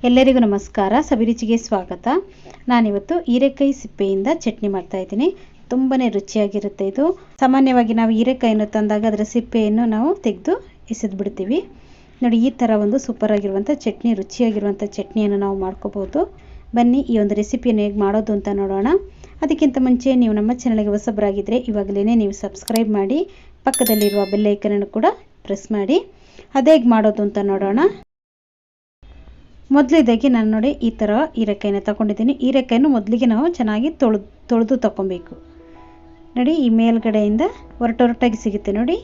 ಎಲ್ಲರಿಗೂ ನಮಸ್ಕಾರ. ಸಬಿ ರುಚಿಗೆ ಸ್ವಾಗತ. ನಾನಿವತ್ತು ಹೀರೆಕಾಯಿ ಸಿಪ್ಪೆಯಿಂದ ಚಟ್ನಿ ಮಾಡ್ತಾ ಇದ್ದೀನಿ. ತುಂಬಾ ರುಚಿಯಾಗಿರುತ್ತೆ ಇದು. ಸಾಮಾನ್ಯವಾಗಿ ನಾವು ಹೀರೆಕಾಯಿಯನ್ನು ತಂದಾಗ ಅದರ ಸಿಪ್ಪೆಯನ್ನು ನಾವು ತೆಗೆದು ಎಸೆದು ಬಿಡ್ತೀವಿ. ನೋಡಿ, ಈ ಥರ ಒಂದು ಸೂಪರ್ ಆಗಿರುವಂಥ ಚಟ್ನಿ, ರುಚಿಯಾಗಿರುವಂಥ ಚಟ್ನಿಯನ್ನು ನಾವು ಮಾಡ್ಕೋಬೋದು. ಬನ್ನಿ ಈ ಒಂದು ರೆಸಿಪಿಯನ್ನು ಹೇಗೆ ಮಾಡೋದು ಅಂತ ನೋಡೋಣ. ಅದಕ್ಕಿಂತ ಮುಂಚೆ ನೀವು ನಮ್ಮ ಚಾನಲ್ಗೆ ಹೊಸಬರಾಗಿದ್ದರೆ ಇವಾಗಲೇ ನೀವು ಸಬ್ಸ್ಕ್ರೈಬ್ ಮಾಡಿ, ಪಕ್ಕದಲ್ಲಿರುವ ಬೆಲ್ ಐಕನನ್ನು ಕೂಡ ಪ್ರೆಸ್ ಮಾಡಿ. ಅದು ಹೇಗೆ ಮಾಡೋದು ಅಂತ ನೋಡೋಣ. ಮೊದಲಿದಾಗಿ ನಾನು ನೋಡಿ ಈ ಥರ ಹೀರೆಕಾಯಿನ ತಗೊಂಡಿದ್ದೀನಿ. ಹೀರೆಕಾಯಿನ ಮೊದಲಿಗೆ ನಾವು ಚೆನ್ನಾಗಿ ತೊಳೆದು ತಗೊಬೇಕು. ನೋಡಿ, ಈ ಮೇಲ್ಗಡೆಯಿಂದ ಒರಟೊರಟಾಗಿ ಸಿಗುತ್ತೆ ನೋಡಿ,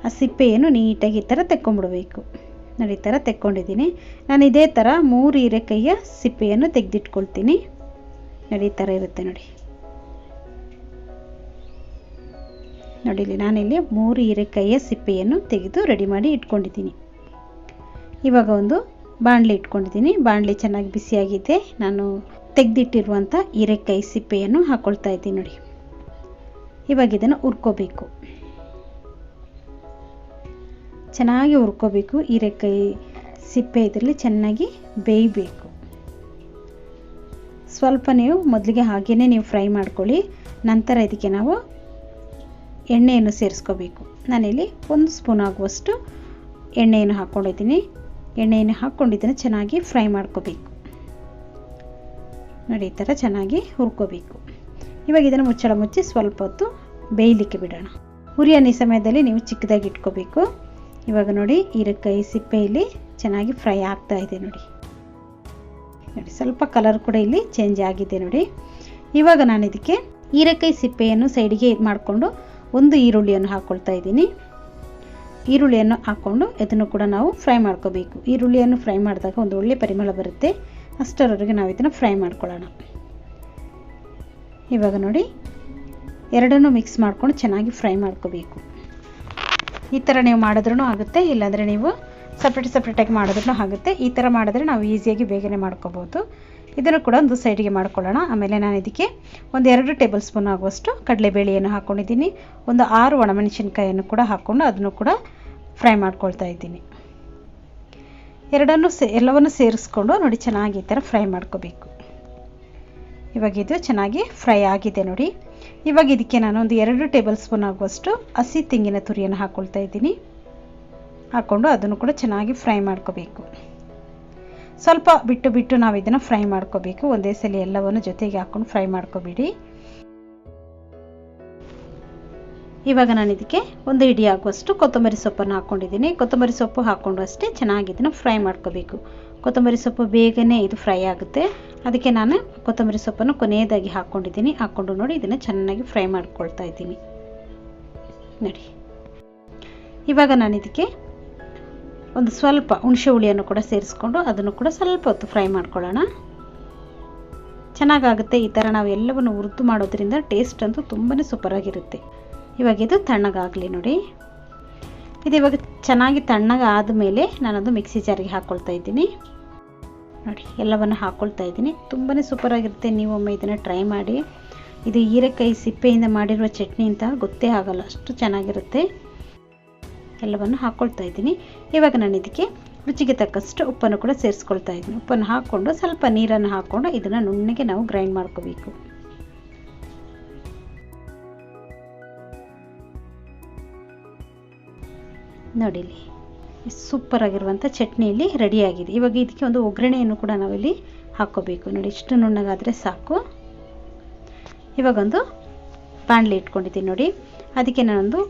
ಆ ಸಿಪ್ಪೆಯನ್ನು ನೀಟಾಗಿ ಈ ಥರ ತೆಕ್ಕೊಂಬಿಡಬೇಕು. ನೋಡಿ, ಈ ಥರ ತೆಕ್ಕೊಂಡಿದ್ದೀನಿ. ನಾನು ಇದೇ ಥರ 3 ಹೀರೆಕಾಯಿಯ ಸಿಪ್ಪೆಯನ್ನು ತೆಗೆದಿಟ್ಕೊಳ್ತೀನಿ. ನೋಡಿ, ಈ ಥರ ಇರುತ್ತೆ ನೋಡಿ. ನೋಡಿ, ನಾನಿಲ್ಲಿ 3 ಹೀರೆಕಾಯಿಯ ಸಿಪ್ಪೆಯನ್ನು ತೆಗೆದು ರೆಡಿ ಮಾಡಿ ಇಟ್ಕೊಂಡಿದ್ದೀನಿ. ಇವಾಗ ಒಂದು ಬಾಣಲಿ ಇಟ್ಕೊಂಡಿದ್ದೀನಿ. ಬಾಣಲಿ ಚೆನ್ನಾಗಿ ಬಿಸಿಯಾಗಿದೆ. ನಾನು ತೆಗೆದಿಟ್ಟಿರುವಂಥ ಹೀರೆಕಾಯಿ ಸಿಪ್ಪೆಯನ್ನು ಹಾಕ್ಕೊಳ್ತಾ ಇದ್ದೀನಿ. ನೋಡಿ, ಇವಾಗ ಇದನ್ನು ಹುರ್ಕೋಬೇಕು. ಚೆನ್ನಾಗಿ ಹುರ್ಕೋಬೇಕು. ಹೀರೆಕಾಯಿ ಸಿಪ್ಪೆ ಇದರಲ್ಲಿ ಚೆನ್ನಾಗಿ ಬೇಯಬೇಕು. ಸ್ವಲ್ಪ ನೀವು ಮೊದಲಿಗೆ ಹಾಗೇ ನೀವು ಫ್ರೈ ಮಾಡ್ಕೊಳ್ಳಿ. ನಂತರ ಇದಕ್ಕೆ ನಾವು ಎಣ್ಣೆಯನ್ನು ಸೇರಿಸ್ಕೋಬೇಕು. ನಾನಿಲ್ಲಿ 1 ಸ್ಪೂನ್ ಆಗುವಷ್ಟು ಎಣ್ಣೆಯನ್ನು ಹಾಕ್ಕೊಂಡಿದ್ದೀನಿ. ಎಣ್ಣೆಯನ್ನು ಹಾಕ್ಕೊಂಡು ಇದನ್ನು ಚೆನ್ನಾಗಿ ಫ್ರೈ ಮಾಡ್ಕೋಬೇಕು. ನೋಡಿ, ಈ ಥರ ಚೆನ್ನಾಗಿ ಹುರ್ಕೋಬೇಕು. ಇವಾಗ ಇದನ್ನು ಮುಚ್ಚಳ ಮುಚ್ಚಿ ಸ್ವಲ್ಪ ಹೊತ್ತು ಬೇಯಲಿಕ್ಕೆ ಬಿಡೋಣ. ಹುರಿಯೋ ಸಮಯದಲ್ಲಿ ನೀವು ಚಿಕ್ಕದಾಗಿ ಇಟ್ಕೋಬೇಕು. ಇವಾಗ ನೋಡಿ, ಹೀರೆಕಾಯಿ ಸಿಪ್ಪೆಯಲ್ಲಿ ಚೆನ್ನಾಗಿ ಫ್ರೈ ಆಗ್ತಾ ಇದೆ. ನೋಡಿ, ಸ್ವಲ್ಪ ಕಲರ್ ಕೂಡ ಇಲ್ಲಿ ಚೇಂಜ್ ಆಗಿದೆ. ನೋಡಿ, ಇವಾಗ ನಾನು ಇದಕ್ಕೆ ಹೀರೆಕಾಯಿ ಸಿಪ್ಪೆಯನ್ನು ಸೈಡಿಗೆ ಇದು ಮಾಡಿಕೊಂಡು 1 ಈರುಳ್ಳಿಯನ್ನು ಹಾಕ್ಕೊಳ್ತಾ ಇದ್ದೀನಿ. ಈರುಳ್ಳಿಯನ್ನು ಹಾಕ್ಕೊಂಡು ಇದನ್ನು ಕೂಡ ನಾವು ಫ್ರೈ ಮಾಡ್ಕೋಬೇಕು. ಈರುಳ್ಳಿಯನ್ನು ಫ್ರೈ ಮಾಡಿದಾಗ ಒಂದು ಒಳ್ಳೆ ಪರಿಮಳ ಬರುತ್ತೆ. ಅಷ್ಟರವರೆಗೆ ನಾವು ಇದನ್ನು ಫ್ರೈ ಮಾಡ್ಕೊಳ್ಳೋಣ. ಇವಾಗ ನೋಡಿ, ಎರಡನ್ನೂ ಮಿಕ್ಸ್ ಮಾಡ್ಕೊಂಡು ಚೆನ್ನಾಗಿ ಫ್ರೈ ಮಾಡ್ಕೋಬೇಕು. ಈ ಥರ ನೀವು ಮಾಡಿದ್ರೂ ಆಗುತ್ತೆ, ಇಲ್ಲಾಂದರೆ ನೀವು ಸಪ್ರೇಟಾಗಿ ಮಾಡಿದ್ರೂ ಆಗುತ್ತೆ. ಈ ಥರ ಮಾಡಿದ್ರೆ ನಾವು ಈಸಿಯಾಗಿ ಬೇಗನೆ ಮಾಡ್ಕೋಬೋದು. ಇದನ್ನು ಕೂಡ ಒಂದು ಸೈಡಿಗೆ ಮಾಡ್ಕೊಳ್ಳೋಣ. ಆಮೇಲೆ ನಾನು ಇದಕ್ಕೆ 2 ಟೇಬಲ್ ಸ್ಪೂನ್ ಆಗುವಷ್ಟು ಕಡಲೆಬೇಳೆಯನ್ನು ಹಾಕ್ಕೊಂಡಿದ್ದೀನಿ. 6 ಒಣಮೆಣಸಿನ್ಕಾಯಿಯನ್ನು ಕೂಡ ಹಾಕ್ಕೊಂಡು ಅದನ್ನು ಕೂಡ ಫ್ರೈ ಮಾಡ್ಕೊಳ್ತಾ ಇದ್ದೀನಿ. ಎಲ್ಲವನ್ನು ಸೇರಿಸ್ಕೊಂಡು ನೋಡಿ ಚೆನ್ನಾಗಿ ಈ ಥರ ಫ್ರೈ ಮಾಡ್ಕೋಬೇಕು. ಇವಾಗ ಇದು ಚೆನ್ನಾಗಿ ಫ್ರೈ ಆಗಿದೆ. ನೋಡಿ, ಇವಾಗ ಇದಕ್ಕೆ ನಾನು 2 ಟೇಬಲ್ ಸ್ಪೂನ್ ಆಗುವಷ್ಟು ಹಸಿ ತೆಂಗಿನ ತುರಿಯನ್ನು ಹಾಕ್ಕೊಳ್ತಾ ಇದ್ದೀನಿ. ಹಾಕ್ಕೊಂಡು ಅದನ್ನು ಕೂಡ ಚೆನ್ನಾಗಿ ಫ್ರೈ ಮಾಡ್ಕೋಬೇಕು. ಸ್ವಲ್ಪ ಬಿಟ್ಟು ನಾವು ಇದನ್ನು ಫ್ರೈ ಮಾಡ್ಕೋಬೇಕು. ಒಂದೇ ಸಲ ಎಲ್ಲವನ್ನು ಜೊತೆಗೆ ಹಾಕ್ಕೊಂಡು ಫ್ರೈ ಮಾಡ್ಕೋಬೇಡಿ. ಇವಾಗ ನಾನು ಇದಕ್ಕೆ 1 ಹಿಡಿ ಆಗುವಷ್ಟು ಕೊತ್ತಂಬರಿ ಸೊಪ್ಪನ್ನು ಹಾಕ್ಕೊಂಡಿದ್ದೀನಿ. ಕೊತ್ತಂಬರಿ ಸೊಪ್ಪು ಹಾಕ್ಕೊಂಡು ಅಷ್ಟೇ ಚೆನ್ನಾಗಿ ಇದನ್ನು ಫ್ರೈ ಮಾಡ್ಕೋಬೇಕು. ಕೊತ್ತಂಬರಿ ಸೊಪ್ಪು ಬೇಗನೆ ಇದು ಫ್ರೈ ಆಗುತ್ತೆ. ಅದಕ್ಕೆ ನಾನು ಕೊತ್ತಂಬರಿ ಸೊಪ್ಪನ್ನು ಕೊನೆಯದಾಗಿ ಹಾಕ್ಕೊಂಡಿದ್ದೀನಿ. ಹಾಕ್ಕೊಂಡು ನೋಡಿ ಇದನ್ನು ಚೆನ್ನಾಗಿ ಫ್ರೈ ಮಾಡ್ಕೊಳ್ತಾ ಇದ್ದೀನಿ. ನೋಡಿ, ಇವಾಗ ನಾನು ಇದಕ್ಕೆ ಸ್ವಲ್ಪ ಹುಣಸೆ ಹುಳಿಯನ್ನು ಕೂಡ ಸೇರಿಸ್ಕೊಂಡು ಅದನ್ನು ಕೂಡ ಸ್ವಲ್ಪ ಹೊತ್ತು ಫ್ರೈ ಮಾಡ್ಕೊಳ್ಳೋಣ. ಚೆನ್ನಾಗಾಗುತ್ತೆ. ಈ ಥರ ನಾವು ಎಲ್ಲವನ್ನು ಹುರಿದು ಮಾಡೋದ್ರಿಂದ ಟೇಸ್ಟ್ ಅಂತೂ ತುಂಬಾ ಸೂಪರಾಗಿರುತ್ತೆ. ಇವಾಗ ಇದು ತಣ್ಣಗಾಗಲಿ. ನೋಡಿ, ಇದು ಇವಾಗ ಚೆನ್ನಾಗಿ ತಣ್ಣಗೆ ಆದಮೇಲೆ ನಾನದು ಮಿಕ್ಸಿ ಜಾರಿಗೆ ಹಾಕ್ಕೊಳ್ತಾ ಇದ್ದೀನಿ. ನೋಡಿ, ಎಲ್ಲವನ್ನು ಹಾಕ್ಕೊಳ್ತಾ ಇದ್ದೀನಿ. ತುಂಬಾ ಸೂಪರಾಗಿರುತ್ತೆ. ನೀವು ಒಮ್ಮೆ ಇದನ್ನು ಟ್ರೈ ಮಾಡಿ. ಇದು ಹೀರೆಕಾಯಿ ಸಿಪ್ಪೆಯಿಂದ ಮಾಡಿರುವ ಚಟ್ನಿ ಅಂತ ಗೊತ್ತೇ ಆಗಲ್ಲ, ಅಷ್ಟು ಚೆನ್ನಾಗಿರುತ್ತೆ. ಎಲ್ಲವನ್ನು ಹಾಕ್ಕೊಳ್ತಾ ಇದ್ದೀನಿ. ಇವಾಗ ನಾನು ಇದಕ್ಕೆ ರುಚಿಗೆ ತಕ್ಕಷ್ಟು ಉಪ್ಪನ್ನು ಕೂಡ ಸೇರಿಸ್ಕೊಳ್ತಾ ಇದ್ದೀನಿ. ಉಪ್ಪನ್ನು ಹಾಕ್ಕೊಂಡು ಸ್ವಲ್ಪ ನೀರನ್ನು ಹಾಕ್ಕೊಂಡು ಇದನ್ನು ನುಣ್ಣಗೆ ನಾವು ಗ್ರೈಂಡ್ ಮಾಡ್ಕೋಬೇಕು. ನೋಡಿ, ಸೂಪರ್ ಆಗಿರುವಂಥ ಚಟ್ನಿ ಇಲ್ಲಿ ರೆಡಿಯಾಗಿದೆ. ಇವಾಗ ಇದಕ್ಕೆ ಒಂದು ಒಗ್ಗರಣೆಯನ್ನು ಕೂಡ ನಾವಿಲ್ಲಿ ಹಾಕ್ಕೋಬೇಕು. ನೋಡಿ, ಇಷ್ಟು ನುಣ್ಣಗಾದರೆ ಸಾಕು. ಇವಾಗೊಂದು ಬಾಣಲಿ ಇಟ್ಕೊಂಡಿದ್ದೀನಿ. ನೋಡಿ, ಅದಕ್ಕೆ ನಾನೊಂದು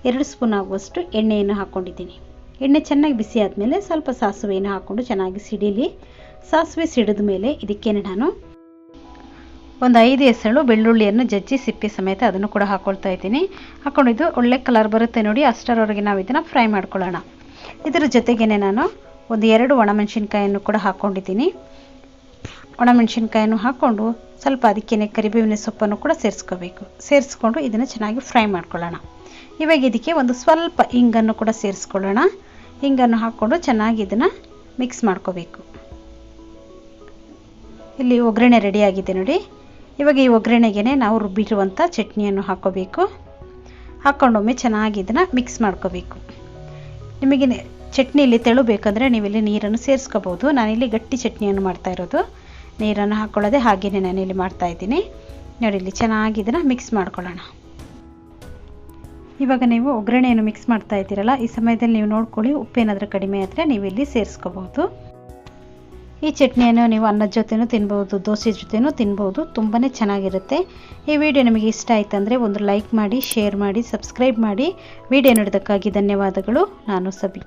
2 ಸ್ಪೂನ್ ಆಗುವಷ್ಟು ಎಣ್ಣೆಯನ್ನು ಹಾಕ್ಕೊಂಡಿದ್ದೀನಿ. ಎಣ್ಣೆ ಚೆನ್ನಾಗಿ ಬಿಸಿ ಆದಮೇಲೆ ಸ್ವಲ್ಪ ಸಾಸಿವೆಯನ್ನು ಹಾಕ್ಕೊಂಡು ಚೆನ್ನಾಗಿ ಸಿಡಿಲಿ. ಸಾಸಿವೆ ಸಿಡಿದ ಮೇಲೆ ಇದಕ್ಕೆ ನಾನು 5 ಎಸಳು ಬೆಳ್ಳುಳ್ಳಿಯನ್ನು ಜಜ್ಜಿ ಸಿಪ್ಪೆ ಸಮೇತ ಅದನ್ನು ಕೂಡ ಹಾಕ್ಕೊಳ್ತಾ ಇದ್ದೀನಿ. ಹಾಕ್ಕೊಂಡಿದ್ದು ಒಳ್ಳೆ ಕಲರ್ ಬರುತ್ತೆ ನೋಡಿ. ಅಷ್ಟರವರೆಗೆ ನಾವು ಇದನ್ನು ಫ್ರೈ ಮಾಡ್ಕೊಳ್ಳೋಣ. ಇದರ ಜೊತೆಗೇ ನಾನು 2 ಒಣಮೆಣಸಿನ್ಕಾಯನ್ನು ಕೂಡ ಹಾಕ್ಕೊಂಡಿದ್ದೀನಿ. ಒಣಮೆಣಸಿನ್ಕಾಯನ್ನು ಹಾಕ್ಕೊಂಡು ಸ್ವಲ್ಪ ಅದಕ್ಕೇ ಕರಿಬೇವಿನ ಸೊಪ್ಪನ್ನು ಕೂಡ ಸೇರಿಸ್ಕೋಬೇಕು. ಸೇರಿಸ್ಕೊಂಡು ಇದನ್ನು ಚೆನ್ನಾಗಿ ಫ್ರೈ ಮಾಡ್ಕೊಳ್ಳೋಣ. ಇವಾಗ ಇದಕ್ಕೆ ಸ್ವಲ್ಪ ಹಿಂಗನ್ನು ಕೂಡ ಸೇರಿಸ್ಕೊಳ್ಳೋಣ. ಹಿಂಗನ್ನು ಹಾಕ್ಕೊಂಡು ಚೆನ್ನಾಗಿ ಇದನ್ನು ಮಿಕ್ಸ್ ಮಾಡ್ಕೋಬೇಕು. ಇಲ್ಲಿ ಒಗ್ಗರಣೆ ರೆಡಿಯಾಗಿದೆ ನೋಡಿ. ಇವಾಗ ಈ ಒಗ್ಗರಣೆಗೆ ನಾವು ರುಬ್ಬಿರುವಂಥ ಚಟ್ನಿಯನ್ನು ಹಾಕ್ಕೋಬೇಕು. ಹಾಕ್ಕೊಂಡೊಮ್ಮೆ ಚೆನ್ನಾಗಿ ಇದನ್ನು ಮಿಕ್ಸ್ ಮಾಡ್ಕೋಬೇಕು. ನಿಮಗೆ ಚಟ್ನಿಯಲ್ಲಿ ತೆಳು ಬೇಕಂದರೆ ನೀವಿಲ್ಲಿ ನೀರನ್ನು ಸೇರಿಸ್ಕೋಬೋದು. ನಾನಿಲ್ಲಿ ಗಟ್ಟಿ ಚಟ್ನಿಯನ್ನು ಮಾಡ್ತಾ ಇರೋದು. ನೀರನ್ನು ಹಾಕ್ಕೊಳ್ಳೋದೆ ಹಾಗೆಯೇ ನಾನಿಲ್ಲಿ ಮಾಡ್ತಾಯಿದ್ದೀನಿ. ನೋಡಿ, ಇಲ್ಲಿ ಚೆನ್ನಾಗಿ ಇದನ್ನು ಮಿಕ್ಸ್ ಮಾಡ್ಕೊಳ್ಳೋಣ. ಇವಾಗ ನೀವು ಒಗ್ಗರಣೆಯನ್ನು ಮಿಕ್ಸ್ ಮಾಡ್ತಾ ಇದ್ದೀರಲ್ಲ, ಈ ಸಮಯದಲ್ಲಿ ನೀವು ನೋಡ್ಕೊಳ್ಳಿ, ಉಪ್ಪೇನಾದರೂ ಕಡಿಮೆ ಆದರೆ ನೀವು ಇಲ್ಲಿ ಸೇರಿಸ್ಕೋಬೋದು. ಈ ಚಟ್ನಿಯನ್ನು ನೀವು ಅನ್ನದ ಜೊತೆನೂ ತಿನ್ಬೋದು, ದೋಸೆ ಜೊತೆನೂ ತಿನ್ಬೋದು. ತುಂಬಾ ಚೆನ್ನಾಗಿರುತ್ತೆ. ಈ ವಿಡಿಯೋ ನಿಮಗೆ ಇಷ್ಟ ಆಯ್ತಂದರೆ ಒಂದು ಲೈಕ್ ಮಾಡಿ, ಶೇರ್ ಮಾಡಿ, ಸಬ್ಸ್ಕ್ರೈಬ್ ಮಾಡಿ. ವಿಡಿಯೋ ನೋಡೋದಕ್ಕಾಗಿ ಧನ್ಯವಾದಗಳು. ನಾನು ಸಬಿ.